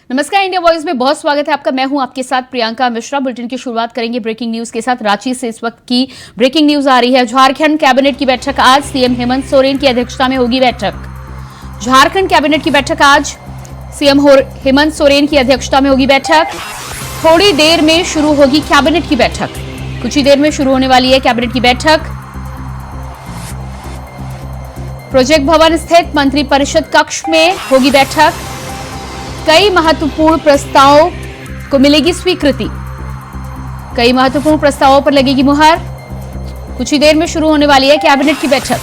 नमस्कार, India voice में बहुत स्वागत है आपका। मैं हूं आपके साथ प्रियंका मिश्रा। बुलेटिन की शुरुआत करेंगे ब्रेकिंग न्यूज के साथ। रांची से इस वक्त की ब्रेकिंग न्यूज आ रही है। झारखंड कैबिनेट की बैठक आज, सीएम हेमंत सोरेन की अध्यक्षता में होगी बैठक। झारखंड कैबिनेट की बैठक आज, सीएम हेमंत सोरेन की अध्यक्षता में होगी बैठक। थोड़ी देर में शुरू होगी कैबिनेट की बैठक। कुछ ही देर में शुरू होने वाली है कैबिनेट की बैठक। प्रोजेक्ट भवन स्थित मंत्रिपरिषद कक्ष में होगी बैठक। कई महत्वपूर्ण प्रस्तावों को मिलेगी स्वीकृति। कई महत्वपूर्ण प्रस्तावों पर लगेगी मुहर। कुछ ही देर में शुरू होने वाली है कैबिनेट की बैठक।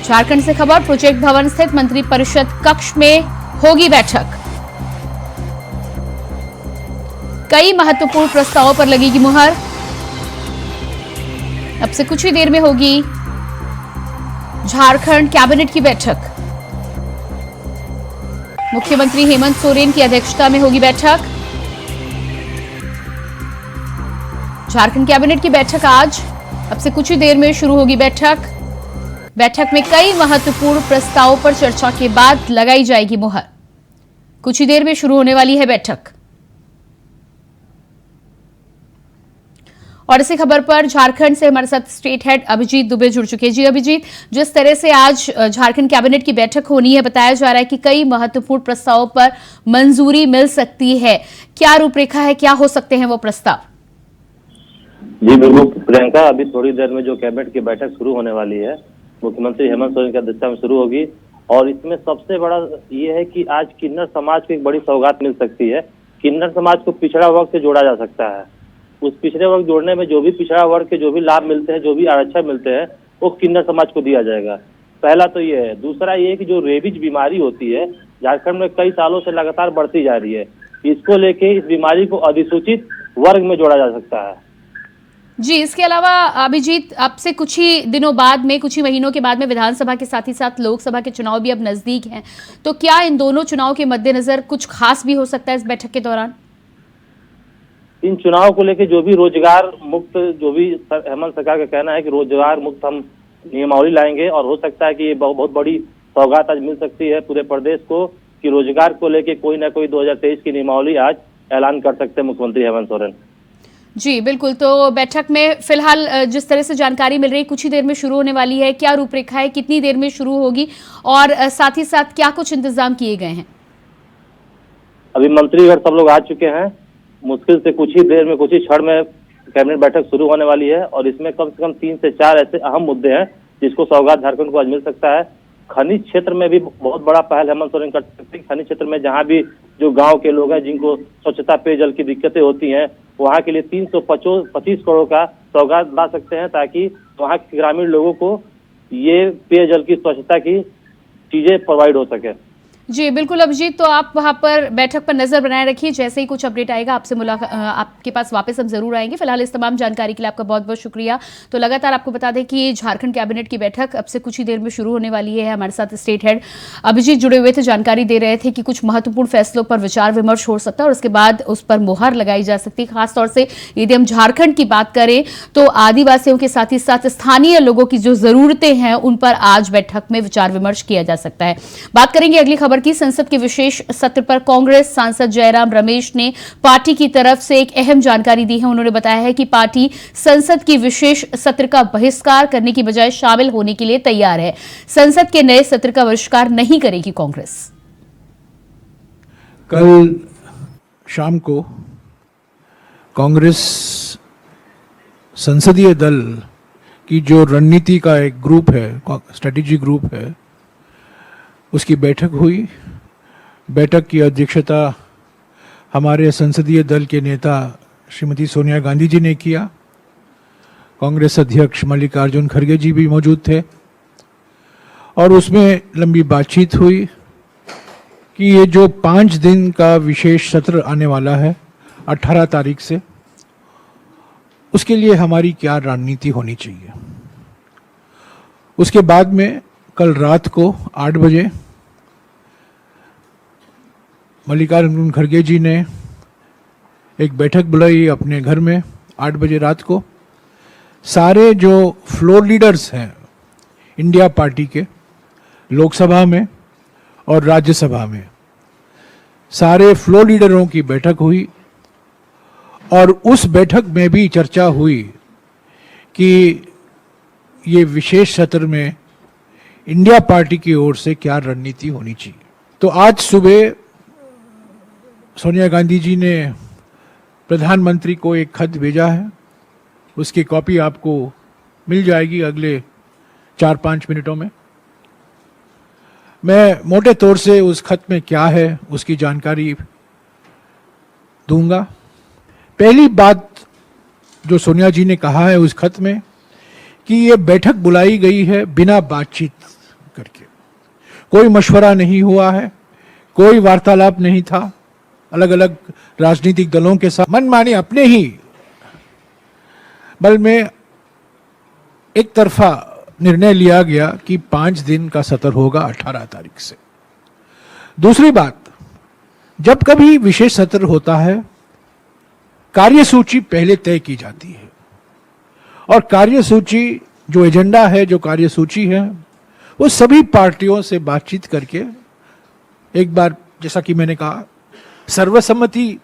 झारखंड से खबर, प्रोजेक्ट भवन स्थित मंत्रिपरिषद कक्ष में होगी बैठक। कई महत्वपूर्ण प्रस्तावों पर लगेगी मुहर। अब से कुछ ही देर में होगी झारखंड कैबिनेट की बैठक। मुख्यमंत्री हेमंत सोरेन की अध्यक्षता में होगी बैठक। झारखंड कैबिनेट की बैठक आज, अब से कुछ ही देर में शुरू होगी बैठक। बैठक में कई महत्वपूर्ण प्रस्तावों पर चर्चा के बाद लगाई जाएगी मुहर। कुछ ही देर में शुरू होने वाली है बैठक। और इसी खबर पर झारखंड से हमारे साथ स्टेट हेड अभिजीत दुबे जुड़ चुके हैं। जी अभिजीत, जिस तरह से आज झारखंड कैबिनेट की बैठक होनी है, बताया जा रहा है कि कई महत्वपूर्ण प्रस्तावों पर मंजूरी मिल सकती है। क्या रूपरेखा है, क्या हो सकते हैं वो प्रस्ताव? जी बिल्कुल प्रियंका, अभी थोड़ी देर में जो कैबिनेट की बैठक शुरू होने वाली है, मुख्यमंत्री हेमंत सोरेन की अध्यक्षता में शुरू होगी। और इसमें सबसे बड़ा ये है कि आज किन्नर समाज को एक बड़ी सौगात मिल सकती है। किन्नर समाज को पिछड़ा वर्ग से जोड़ा जा सकता है। उस पिछड़े वर्ग जोड़ने में जो भी पिछड़ा वर्ग के जो भी लाभ मिलते हैं, जो भी आरक्षण मिलते हैं, वो किन्नर समाज को दिया जाएगा। पहला तो ये है। दूसरा ये है कि जो रेबीज बीमारी होती है झारखंड में कई सालों से लगातार बढ़ती जा रही है, इसको लेके इस बीमारी को अधिसूचित वर्ग में जोड़ा जा सकता है। जी, इसके अलावा अभिजीत, अब से कुछ ही दिनों बाद में, कुछ ही महीनों के बाद में विधानसभा के साथ ही साथ लोकसभा के चुनाव भी अब नजदीक हैं, तो क्या इन दोनों चुनाव के मद्देनजर कुछ खास भी हो सकता है इस बैठक के दौरान? इन चुनाव को लेकर जो भी रोजगार मुक्त, जो भी हेमंत सरकार का कहना है कि रोजगार मुक्त हम नियमावली लाएंगे, और हो सकता है कि ये बहुत बड़ी सौगात आज मिल सकती है पूरे प्रदेश को कि रोजगार को लेकर कोई ना कोई 2023 की नियमावली आज ऐलान कर सकते हैं मुख्यमंत्री हेमंत सोरेन। जी बिल्कुल, तो बैठक में फिलहाल जिस तरह से जानकारी मिल रही है, कुछ ही देर में शुरू होने वाली है। क्या रूपरेखा है, कितनी देर में शुरू होगी, और साथ ही साथ क्या कुछ इंतजाम किए गए हैं? अभी मंत्रीगण सब लोग आ चुके हैं। मुश्किल से कुछ ही देर में, कुछ ही क्षण में कैबिनेट बैठक शुरू होने वाली है। और इसमें कम से कम 3 से 4 ऐसे अहम मुद्दे हैं जिसको सौगात झारखंड को आज मिल सकता है। खनिज क्षेत्र में भी बहुत बड़ा पहल हेमंत सोरेन कर सकते हैं। खनिज क्षेत्र में जहां भी जो गांव के लोग हैं जिनको स्वच्छता पेयजल की दिक्कतें होती हैं, वहां के लिए 325 करोड़ का सौगात ला सकते हैं, ताकि वहां के ग्रामीण लोगों को ये पेयजल की, स्वच्छता की चीजें प्रोवाइड हो सके। जी बिल्कुल अभिजीत, तो आप वहां पर बैठक पर नजर बनाए रखिए। जैसे ही कुछ अपडेट आएगा आपसे आपके पास वापस हम जरूर आएंगे। फिलहाल इस तमाम जानकारी के लिए आपका बहुत बहुत शुक्रिया। तो लगातार आपको बता दें कि झारखंड कैबिनेट की बैठक अब से कुछ ही देर में शुरू होने वाली है। हमारे साथ स्टेट हेड अभिजीत जुड़े हुए थे, जानकारी दे रहे थे कि कुछ महत्वपूर्ण फैसलों पर विचार विमर्श हो सकता है और उसके बाद उस पर मुहर लगाई जा सकती है। खासतौर से यदि हम झारखंड की बात करें तो आदिवासियों के साथ ही साथ स्थानीय लोगों की जो जरूरतें हैं उन पर आज बैठक में विचार विमर्श किया जा सकता है। बात करेंगे अगली खबर की। संसद के विशेष सत्र पर कांग्रेस सांसद जयराम रमेश ने पार्टी की तरफ से एक अहम जानकारी दी है। उन्होंने बताया है कि पार्टी संसद की विशेष सत्र का बहिष्कार करने की बजाय शामिल होने के लिए तैयार है। संसद के नए सत्र का बहिष्कार नहीं करेगी कांग्रेस। कल शाम को कांग्रेस संसदीय दल की जो रणनीति का एक ग्रुप है, स्ट्रेटेजी ग्रुप है, उसकी बैठक हुई। बैठक की अध्यक्षता हमारे संसदीय दल के नेता श्रीमती सोनिया गांधी जी ने किया। कांग्रेस अध्यक्ष मल्लिकार्जुन खड़गे जी भी मौजूद थे और उसमें लंबी बातचीत हुई कि ये जो 5 दिन का विशेष सत्र आने वाला है 18 तारीख से, उसके लिए हमारी क्या रणनीति होनी चाहिए। उसके बाद में कल रात को 8 बजे मल्लिकार्जुन खड़गे जी ने एक बैठक बुलाई अपने घर में 8 बजे रात को। सारे जो फ्लोर लीडर्स हैं इंडिया पार्टी के, लोकसभा में और राज्यसभा में, सारे फ्लो लीडरों की बैठक हुई और उस बैठक में भी चर्चा हुई कि ये विशेष सत्र में इंडिया पार्टी की ओर से क्या रणनीति होनी चाहिए। तो आज सुबह सोनिया गांधी जी ने प्रधानमंत्री को एक खत भेजा है, उसकी कॉपी आपको मिल जाएगी अगले 4-5 मिनटों में। मैं मोटे तौर से उस खत में क्या है उसकी जानकारी दूंगा। पहली बात जो सोनिया जी ने कहा है उस खत में कि ये बैठक बुलाई गई है बिना बातचीत करके, कोई मशवरा नहीं हुआ है, कोई वार्तालाप नहीं था अलग अलग राजनीतिक दलों के साथ। मनमानी अपने ही बल में एक तरफा निर्णय लिया गया कि 5 दिन का सत्र होगा 18 तारीख से। दूसरी बात, जब कभी विशेष सत्र होता है कार्यसूची पहले तय की जाती है और कार्यसूची जो एजेंडा है, जो कार्यसूची है, वो सभी पार्टियों से बातचीत करके एक बार, जैसा कि मैंने कहा, सर्वसम्मति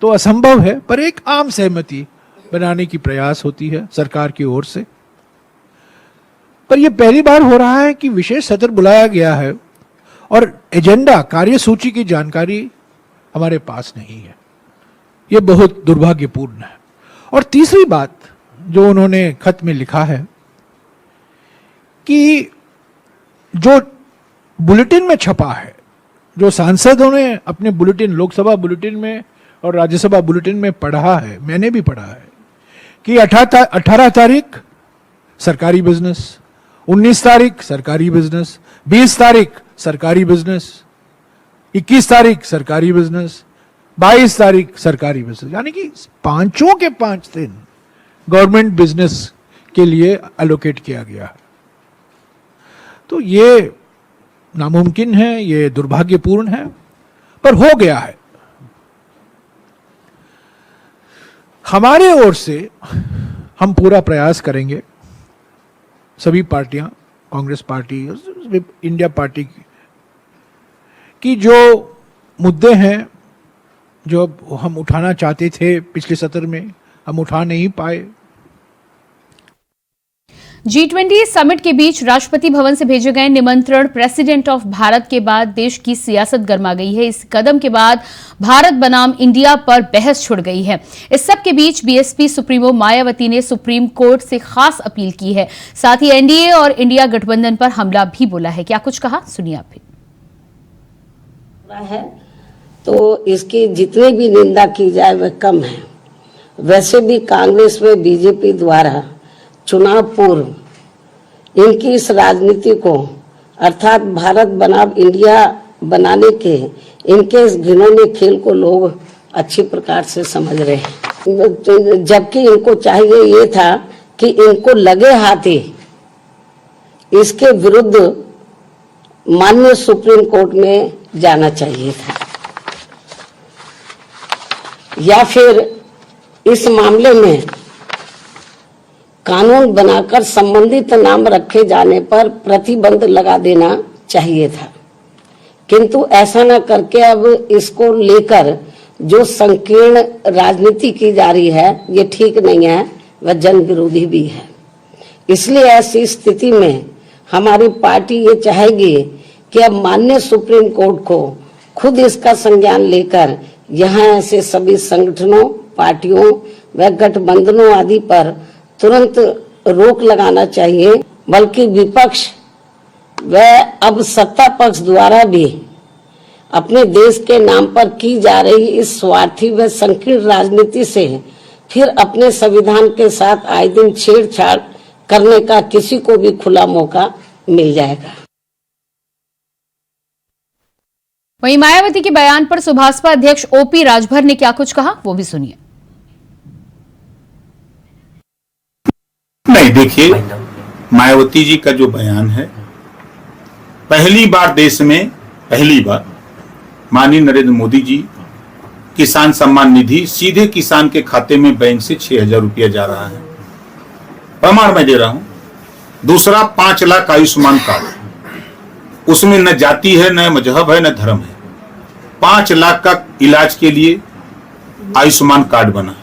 तो असंभव है पर एक आम सहमति बनाने की प्रयास होती है सरकार की ओर से। पर यह पहली बार हो रहा है कि विशेष सत्र बुलाया गया है और एजेंडा, कार्यसूची की जानकारी हमारे पास नहीं है। यह बहुत दुर्भाग्यपूर्ण है। और तीसरी बात जो उन्होंने खत में लिखा है कि जो बुलेटिन में छपा है, जो सांसदों ने अपने बुलेटिन, लोकसभा बुलेटिन में और राज्यसभा बुलेटिन में पढ़ा है, मैंने भी पढ़ा है कि 18 तारीख सरकारी बिजनेस, 19 तारीख सरकारी बिजनेस, 20 तारीख सरकारी बिजनेस, 21 तारीख सरकारी बिजनेस, 22 तारीख सरकारी बिजनेस, यानी कि 5 के 5 दिन गवर्नमेंट बिजनेस के लिए एलोकेट किया गया है। तो ये नामुमकिन है, ये दुर्भाग्यपूर्ण है, पर हो गया है। हमारे ओर से हम पूरा प्रयास करेंगे, सभी पार्टियां, कांग्रेस पार्टी, इंडिया पार्टी की जो मुद्दे हैं जो हम उठाना चाहते थे पिछले सत्र में, हम उठा नहीं पाए। G20 समिट के बीच राष्ट्रपति भवन से भेजे गए निमंत्रण प्रेसिडेंट ऑफ भारत के बाद देश की सियासत गर्मा गई है। इस कदम के बाद भारत बनाम इंडिया पर बहस छिड़ गई है। इस सब के बीच बीएसपी सुप्रीमो मायावती ने सुप्रीम कोर्ट से खास अपील की है। साथ ही एनडीए और इंडिया गठबंधन पर हमला भी बोला है। क्या कुछ कहा, सुनिए आप भी। तो इसकी जितनी भी निंदा की जाए वह कम है। वैसे भी कांग्रेस में बीजेपी द्वारा चुनाव पूर्व इनकी इस राजनीति को, अर्थात भारत बनाम इंडिया बनाने के इनके इस घिनौने खेल को लोग अच्छी प्रकार से समझ रहे हैं, जबकि इनको चाहिए ये था कि इनको लगे हाथी इसके विरुद्ध माननीय सुप्रीम कोर्ट में जाना चाहिए था, या फिर इस मामले में कानून बनाकर संबंधित नाम रखे जाने पर प्रतिबंध लगा देना चाहिए था। किंतु ऐसा न करके अब इसको लेकर जो संकीर्ण राजनीति की जा रही है ये ठीक नहीं है, वह जन विरोधी भी है। इसलिए ऐसी स्थिति में हमारी पार्टी ये चाहेगी कि अब माननीय सुप्रीम कोर्ट को खुद इसका संज्ञान लेकर यहाँ ऐसे सभी संगठनों, पार्टियों व गठबंधनों आदि पर तुरंत रोक लगाना चाहिए। बल्कि विपक्ष व अब सत्ता पक्ष द्वारा भी अपने देश के नाम पर की जा रही इस स्वार्थी व संकीर्ण राजनीति से फिर अपने संविधान के साथ आए दिन छेड़छाड़ करने का किसी को भी खुला मौका मिल जाएगा। वहीं मायावती के बयान पर सुभाषपा अध्यक्ष ओपी राजभर ने क्या कुछ कहा, वो भी सुनिए। नहीं, देखिए, मायावती जी का जो बयान है, पहली बार देश में माननीय नरेंद्र मोदी जी किसान सम्मान निधि सीधे किसान के खाते में बैंक से 6,000 रुपया जा रहा है, प्रमाण मैं दे रहा हूं। दूसरा 5 लाख आयुष्मान कार्ड, उसमें न जाति है, न मजहब है, न धर्म है, 5 लाख का इलाज के लिए आयुष्मान कार्ड बना।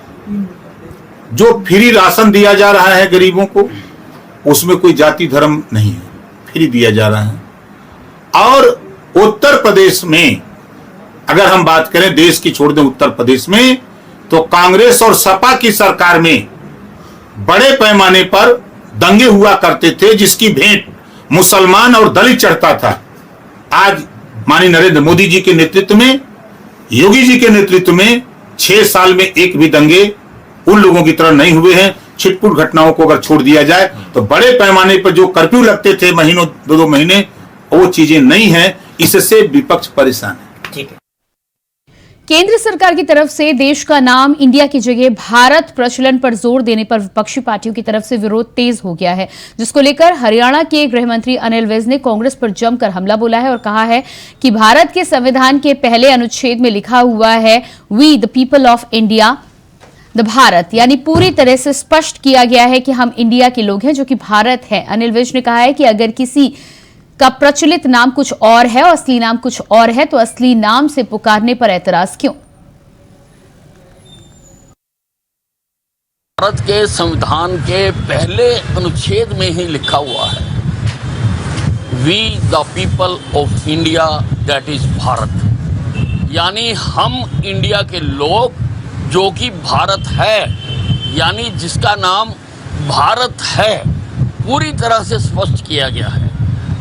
जो फ्री राशन दिया जा रहा है गरीबों को, उसमें कोई जाति धर्म नहीं है, फ्री दिया जा रहा है। और उत्तर प्रदेश में अगर हम बात करें, देश की छोड़ दें, उत्तर प्रदेश में तो कांग्रेस और सपा की सरकार में बड़े पैमाने पर दंगे हुआ करते थे, जिसकी भेंट मुसलमान और दलित चढ़ता था। आज माननीय नरेंद्र मोदी जी के नेतृत्व में, योगी जी के नेतृत्व में 6 साल में एक भी दंगे उन लोगों की तरह नहीं हुए हैं। छिटपुट घटनाओं को अगर छोड़ दिया जाए तो बड़े पैमाने पर जो कर्फ्यू लगते थे महीनों 2-2 महीने, वो चीजें नहीं है। इससे विपक्ष परेशान है। ठीक है। केंद्र सरकार की तरफ से देश का नाम इंडिया की जगह भारत प्रचलन पर जोर देने पर विपक्षी पार्टियों की तरफ से विरोध तेज हो गया है, जिसको लेकर हरियाणा के गृह मंत्री अनिल विज ने कांग्रेस पर जमकर हमला बोला है और कहा है कि भारत के संविधान के पहले अनुच्छेद में लिखा हुआ है we the people of India the Bharat, यानी पूरी तरह से स्पष्ट किया गया है कि हम इंडिया के लोग हैं जो कि भारत है। अनिल विज ने कहा है कि अगर किसी का प्रचलित नाम कुछ और है और असली नाम कुछ और है तो असली नाम से पुकारने पर ऐतराज क्यों? भारत के संविधान के पहले अनुच्छेद में ही लिखा हुआ है we the people of India that is Bharat, यानी हम इंडिया के लोग जो कि भारत है, यानी जिसका नाम भारत है, पूरी तरह से स्पष्ट किया गया है।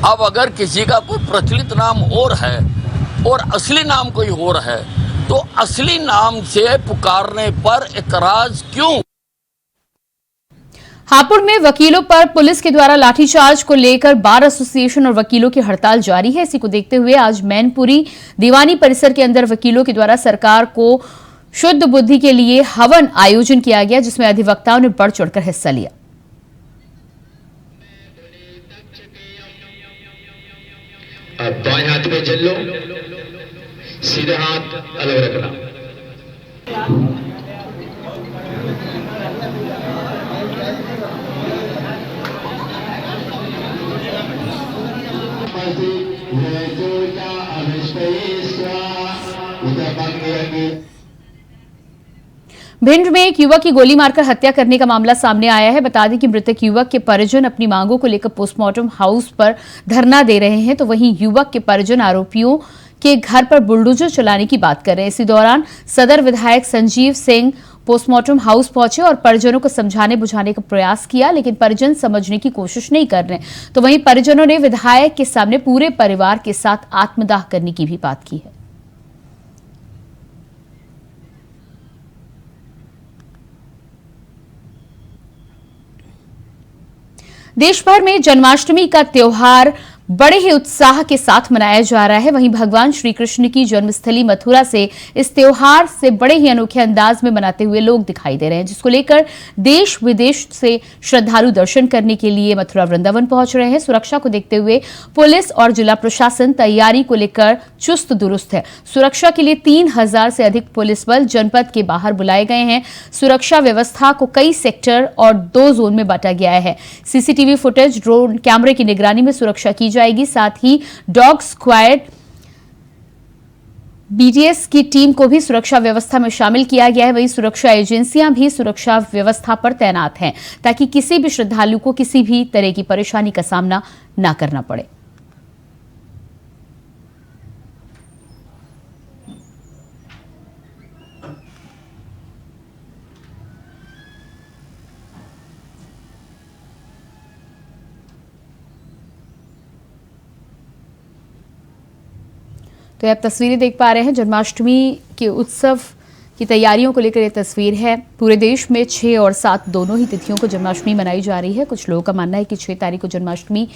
अब अगर किसी का कोई प्रचलित नाम और है और असली नाम कोई और है तो असली नाम से पुकारने पर एतराज क्यों? हापुड़ में वकीलों पर पुलिस के द्वारा लाठीचार्ज को लेकर बार एसोसिएशन और वकीलों की हड़ताल जारी है। इसी को देखते हुए आज मैनपुरी दीवानी परिसर के अंदर वकीलों के द्वारा सरकार को शुद्ध बुद्धि के लिए हवन आयोजन किया गया, जिसमें अधिवक्ताओं ने बढ़ चढ़कर हिस्सा लिया। अब बाएं हाथ में चल लो, सीधे हाथ अलग रखना। भिंड में एक युवक की गोली मारकर हत्या करने का मामला सामने आया है। बता दें कि मृतक युवक के परिजन अपनी मांगों को लेकर पोस्टमार्टम हाउस पर धरना दे रहे हैं, तो वहीं युवक के परिजन आरोपियों के घर पर बुलडोजर चलाने की बात कर रहे हैं। इसी दौरान सदर विधायक संजीव सिंह पोस्टमार्टम हाउस पहुंचे और परिजनों को समझाने बुझाने का प्रयास किया, लेकिन परिजन समझने की कोशिश नहीं कर रहे। तो वहीं परिजनों ने विधायक के सामने पूरे परिवार के साथ आत्मदाह करने की भी बात की है। देश भर में जन्माष्टमी का त्योहार बड़े ही उत्साह के साथ मनाया जा रहा है। वहीं भगवान श्री कृष्ण की जन्मस्थली मथुरा से इस त्योहार से बड़े ही अनोखे अंदाज में मनाते हुए लोग दिखाई दे रहे हैं, जिसको लेकर देश विदेश से श्रद्धालु दर्शन करने के लिए मथुरा वृंदावन पहुंच रहे हैं। सुरक्षा को देखते हुए पुलिस और जिला प्रशासन तैयारी को लेकर चुस्त दुरुस्त है। सुरक्षा के लिए 3000 से अधिक पुलिस बल जनपद के बाहर बुलाए गए हैं। सुरक्षा व्यवस्था को कई सेक्टर और 2 जोन में बांटा गया है। सीसीटीवी फुटेज, ड्रोन कैमरे की निगरानी में सुरक्षा की जाएगी। साथ ही डॉग स्क्वाड बीटीएस की टीम को भी सुरक्षा व्यवस्था में शामिल किया गया है। वहीं सुरक्षा एजेंसियां भी सुरक्षा व्यवस्था पर तैनात हैं, ताकि किसी भी श्रद्धालु को किसी भी तरह की परेशानी का सामना न करना पड़े। तो आप तस्वीरें देख पा रहे हैं, जन्माष्टमी के उत्सव की तैयारियों को लेकर ये तस्वीर है। पूरे देश में 6 और 7 दोनों ही तिथियों को जन्माष्टमी मनाई जा रही है। कुछ लोगों का मानना है कि 6 तारीख को जन्माष्टमी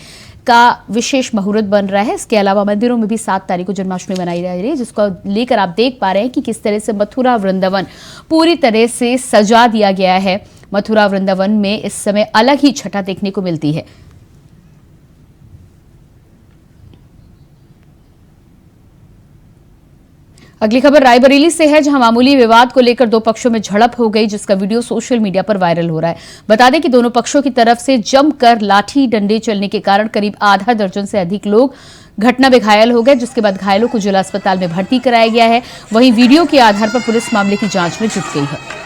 का विशेष मुहूर्त बन रहा है। इसके अलावा मंदिरों में भी 7 तारीख को जन्माष्टमी मनाई जा रही है, जिसको लेकर आप देख पा रहे हैं कि किस तरह से मथुरा वृंदावन पूरी तरह से सजा दिया गया है। मथुरा वृंदावन में इस समय अलग ही छटा देखने को मिलती है। अगली खबर रायबरेली से है, जहां मामूली विवाद को लेकर 2 पक्षों में झड़प हो गई, जिसका वीडियो सोशल मीडिया पर वायरल हो रहा है। बता दें कि दोनों पक्षों की तरफ से जमकर लाठी डंडे चलने के कारण करीब आधा दर्जन से अधिक लोग घटना में घायल हो गए, जिसके बाद घायलों को जिला अस्पताल में भर्ती कराया गया है। वहीं वीडियो के आधार पर पुलिस मामले की जांच में जुट गई है।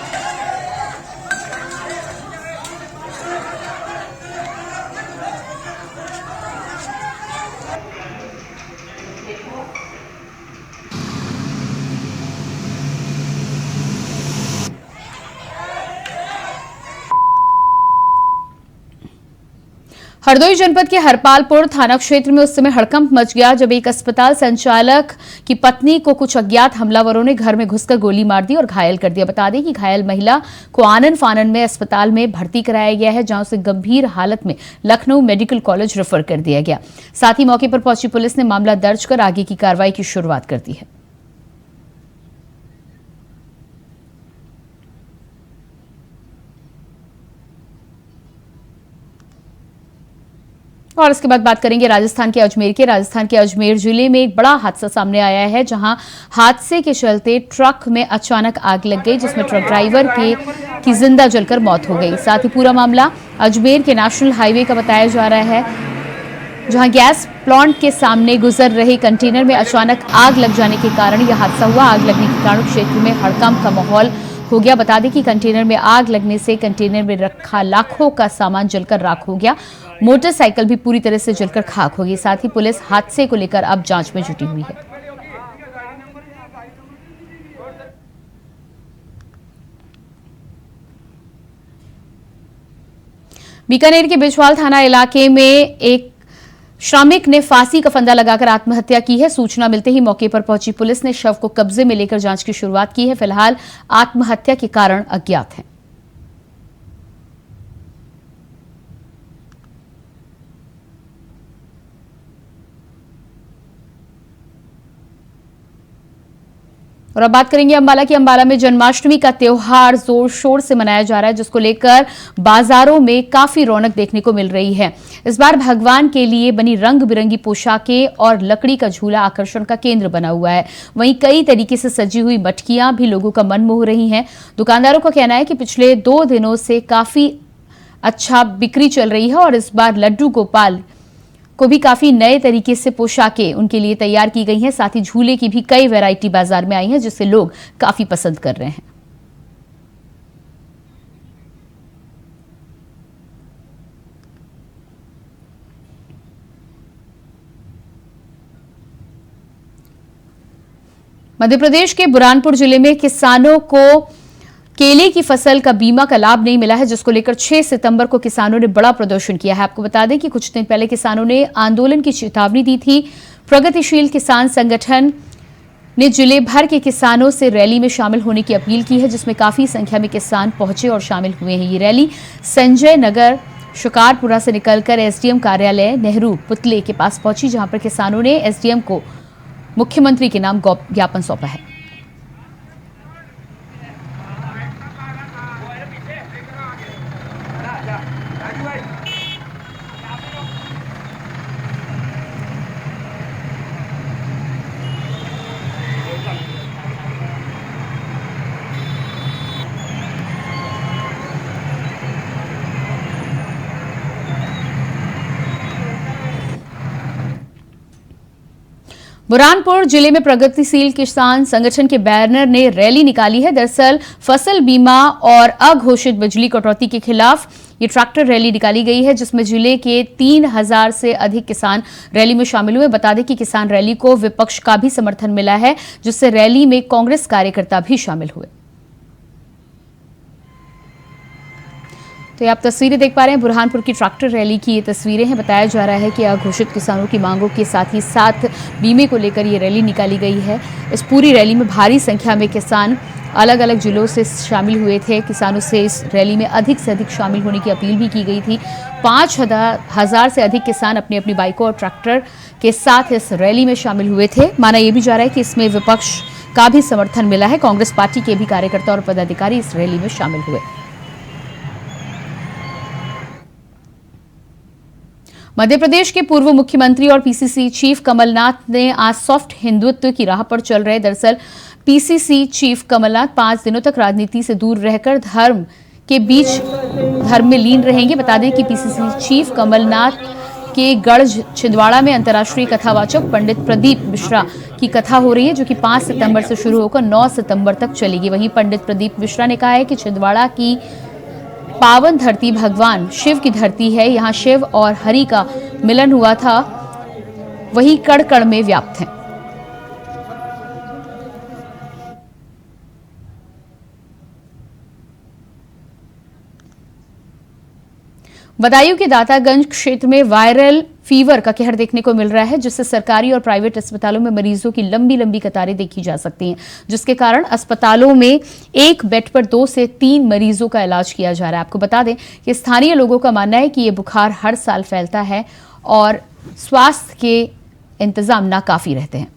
हरदोई जनपद के हरपालपुर थाना क्षेत्र में उस समय हड़कंप मच गया जब एक अस्पताल संचालक की पत्नी को कुछ अज्ञात हमलावरों ने घर में घुसकर गोली मार दी और घायल कर दिया। बता दें कि घायल महिला को आनन फानन में अस्पताल में भर्ती कराया गया है, जहां उसे गंभीर हालत में लखनऊ मेडिकल कॉलेज रेफर कर दिया गया। साथ ही मौके पर पहुंची पुलिस ने मामला दर्ज कर आगे की कार्रवाई की शुरुआत कर दी है। और इसके बाद बात करेंगे राजस्थान के अजमेर जिले में एक बड़ा हादसा सामने आया है, जहां हादसे के चलते ट्रक में अचानक आग लग गई, जिसमें ट्रक ड्राइवर की जिंदा जलकर मौत हो गई। साथ ही पूरा मामला अजमेर के नेशनल हाईवे का बताया जा रहा है, जहां गैस प्लांट के सामने गुजर रहे कंटेनर में अचानक आग लग जाने के कारण यह हादसा हुआ। आग लगने के कारण क्षेत्र में हड़कंप का माहौल हो गया। बता दें कि कंटेनर में आग लगने से कंटेनर में रखा लाखों का सामान जलकर राख हो गया। मोटरसाइकिल भी पूरी तरह से जलकर खाक हो गई। साथ ही पुलिस हादसे को लेकर अब जांच में जुटी हुई है। बीकानेर के बिजवाल थाना इलाके में एक श्रमिक ने फांसी का फंदा लगाकर आत्महत्या की है। सूचना मिलते ही मौके पर पहुंची पुलिस ने शव को कब्जे में लेकर जांच की शुरुआत की है। फिलहाल आत्महत्या के कारण अज्ञात हैं। और अब बात करेंगे अंबाला की। अंबाला में जन्माष्टमी का त्योहार जोर शोर से मनाया जा रहा है, जिसको लेकर बाजारों में काफी रौनक देखने को मिल रही है। इस बार भगवान के लिए बनी रंग बिरंगी पोशाकें और लकड़ी का झूला आकर्षण का केंद्र बना हुआ है। वहीं कई तरीके से सजी हुई मटकियां भी लोगों का मन मोह रही हैं। दुकानदारों का कहना है कि पिछले 2 दिनों से काफी अच्छा बिक्री चल रही है और इस बार लड्डू गोपाल को भी काफी नए तरीके से पोशाकें उनके लिए तैयार की गई हैं। साथ ही झूले की भी कई वैरायटी बाजार में आई हैं, जिसे लोग काफी पसंद कर रहे हैं। मध्य प्रदेश के बुरहानपुर जिले में किसानों को केले की फसल का बीमा का लाभ नहीं मिला है, जिसको लेकर 6 सितंबर को किसानों ने बड़ा प्रदर्शन किया है। आपको बता दें कि कुछ दिन पहले किसानों ने आंदोलन की चेतावनी दी थी। प्रगतिशील किसान संगठन ने जिले भर के किसानों से रैली में शामिल होने की अपील की है, जिसमें काफी संख्या में किसान पहुंचे और शामिल हुए हैं। ये रैली संजय नगर शिकारपुरा से निकलकर एसडीएम कार्यालय नेहरू पुतले के पास पहुंची, जहां पर किसानों ने एसडीएम को मुख्यमंत्री के नाम ज्ञापन सौंपा है। बुरहानपुर जिले में प्रगतिशील किसान संगठन के बैनर ने रैली निकाली है। दरअसल फसल बीमा और अघोषित बिजली कटौती के खिलाफ ये ट्रैक्टर रैली निकाली गई है, जिसमें जिले के 3000 से अधिक किसान रैली में शामिल हुए। बता दें कि किसान रैली को विपक्ष का भी समर्थन मिला है, जिससे रैली में कांग्रेस कार्यकर्ता भी शामिल हुए। तो आप तस्वीरें देख पा रहे हैं बुरहानपुर की ट्रैक्टर रैली की ये तस्वीरें हैं। बताया जा रहा है कि अघोषित किसानों की मांगों के साथ ही साथ बीमे को लेकर ये रैली निकाली गई है। इस पूरी रैली में भारी संख्या में किसान अलग अलग जिलों से शामिल हुए थे। किसानों से इस रैली में अधिक से अधिक शामिल होने की अपील भी की गई थी। 5000 से अधिक किसान अपनी अपनी बाइकों और ट्रैक्टर के साथ इस रैली में शामिल हुए थे। माना यह भी जा रहा है कि इसमें विपक्ष का भी समर्थन मिला है। कांग्रेस पार्टी के भी कार्यकर्ता और पदाधिकारी इस रैली में शामिल हुए। मध्य प्रदेश के पूर्व मुख्यमंत्री और पीसीसी चीफ कमलनाथ ने आज सॉफ्ट हिंदुत्व की राह पर चल रहे। दरअसल पीसीसी चीफ कमलनाथ 5 दिनों तक राजनीति से दूर रहकर धर्म में लीन रहेंगे। बता दें कि पीसीसी चीफ कमलनाथ के गढ़ छिंदवाड़ा में अंतर्राष्ट्रीय कथावाचक पंडित प्रदीप मिश्रा की कथा हो रही है, जो कि 5 सितंबर से शुरू होकर 9 सितंबर तक चलेगी। वहीं पंडित प्रदीप मिश्रा ने कहा है कि छिंदवाड़ा की पावन धरती भगवान शिव की धरती है। यहाँ शिव और हरि का मिलन हुआ था, वही कण कण में व्याप्त है। बदायूं के दातागंज क्षेत्र में वायरल फीवर का कहर देखने को मिल रहा है, जिससे सरकारी और प्राइवेट अस्पतालों में मरीजों की लंबी लंबी कतारें देखी जा सकती हैं, जिसके कारण अस्पतालों में एक बेड पर 2 से 3 मरीजों का इलाज किया जा रहा है। आपको बता दें कि स्थानीय लोगों का मानना है कि ये बुखार हर साल फैलता है और स्वास्थ्य के इंतजाम नाकाफी रहते हैं।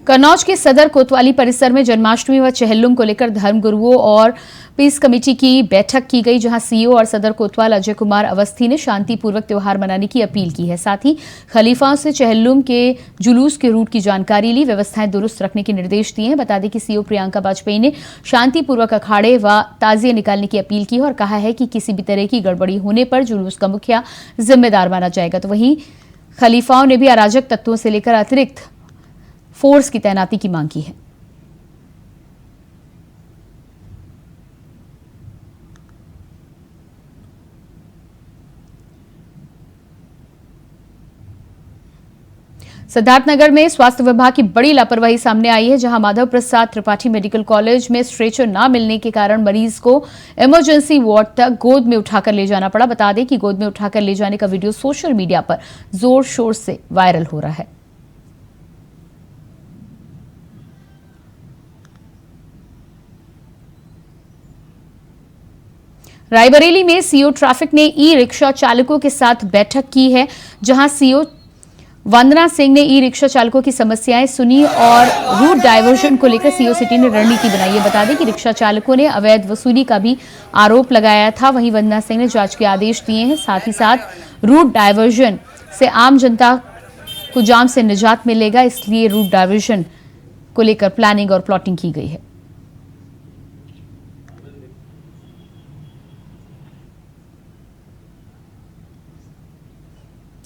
कन्नौज के सदर कोतवाली परिसर में जन्माष्टमी व चेहल्लुम को लेकर धर्मगुरुओं और पीस कमेटी की बैठक की गई, जहां सीईओ और सदर कोतवाल अजय कुमार अवस्थी ने शांतिपूर्वक त्योहार मनाने की अपील की है। साथ ही खलीफाओं से चेहल्लुम के जुलूस के रूट की जानकारी ली, व्यवस्थाएं दुरुस्त रखने के निर्देश दिए हैं। बता दें कि सीईओ प्रियंका वाजपेयी ने शांतिपूर्वक अखाड़े व ताजिए निकालने की अपील की और कहा है कि किसी भी तरह की गड़बड़ी होने पर जुलूस का मुखिया जिम्मेदार माना जाएगा। तो वहीं खलीफाओं ने भी अराजक तत्वों से लेकर अतिरिक्त फोर्स की तैनाती की मांग की है। सिद्धार्थनगर में स्वास्थ्य विभाग की बड़ी लापरवाही सामने आई है, जहां माधव प्रसाद त्रिपाठी मेडिकल कॉलेज में स्ट्रेचर न मिलने के कारण मरीज को इमरजेंसी वार्ड तक गोद में उठाकर ले जाना पड़ा। बता दें कि गोद में उठाकर ले जाने का वीडियो सोशल मीडिया पर जोर शोर से वायरल हो रहा है। रायबरेली में सीओ ट्रैफिक ने ई रिक्शा चालकों के साथ बैठक की है, जहां सीओ वंदना सिंह ने ई रिक्शा चालकों की समस्याएं सुनी और रूट डायवर्जन को लेकर सीओ सिटी ने रणनीति बनाई है। बता दें कि रिक्शा चालकों ने अवैध वसूली का भी आरोप लगाया था। वहीं वंदना सिंह ने जांच के आदेश दिए हैं। साथ ही साथ रूट डायवर्जन से आम जनता को जाम से निजात मिलेगा, इसलिए रूट डायवर्जन को लेकर प्लानिंग और प्लॉटिंग की गई है।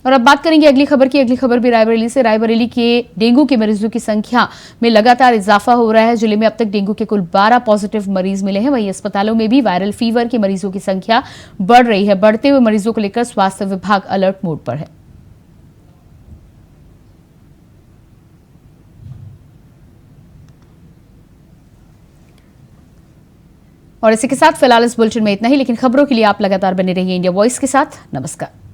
और अब बात करेंगे अगली खबर की। अगली खबर भी रायबरेली से। रायबरेली के डेंगू के मरीजों की संख्या में लगातार इजाफा हो रहा है। जिले में अब तक डेंगू के कुल 12 पॉजिटिव मरीज मिले हैं। वहीं अस्पतालों में भी वायरल फीवर के मरीजों की संख्या बढ़ रही है। बढ़ते हुए मरीजों को लेकर स्वास्थ्य विभाग अलर्ट मोड पर है। और इसी के साथ फिलहाल इस बुलेटिन में इतना ही, लेकिन खबरों के लिए आप लगातार बने रहिए इंडिया वॉइस के साथ। नमस्कार।